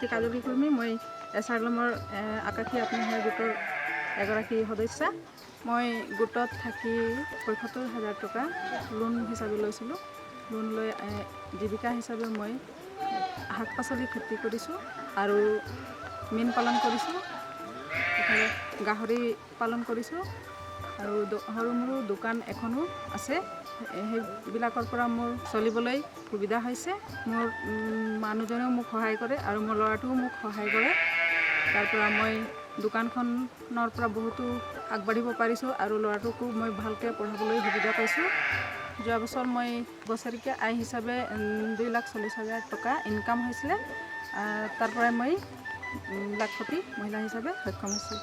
শ্ৰীমতী কাজলী কুৰ্মী, মই এছাৰলমৰ আকাশী আত্মসহায়ক গোটৰ এগৰাকী সদস্যা। মই গোটত থাকি ৭৫,০০০ টকা লোন হিচাপে লৈছিলোঁ। লোন লৈ জীৱিকা হিচাপে মই শাক পাচলি খেতি কৰিছোঁ আৰু মীন পালন কৰিছোঁ, ইফালে গাহৰি পালন কৰিছোঁ আৰু সৰু সৰু দোকান এখনো আছে। সেইবিলাকৰ পৰা মোৰ চলিবলৈ সুবিধা হৈছে। মোৰ মানুহজনেও মোক সহায় কৰে আৰু মোৰ ল'ৰাটোও মোক সহায় কৰে। তাৰ পৰা মই দোকানখনৰ পৰা বহুতো আগবাঢ়িব পাৰিছোঁ আৰু ল'ৰাটোকো মই ভালকৈ পঢ়াবলৈ সুবিধা পাইছোঁ। যোৱা বছৰ মই বছৰেকীয়া আয় হিচাপে 2,40,000 টকা ইনকাম হৈছিলে। তাৰ পৰাই মই লাখপতি মহিলা হিচাপে সক্ষম হৈছোঁ।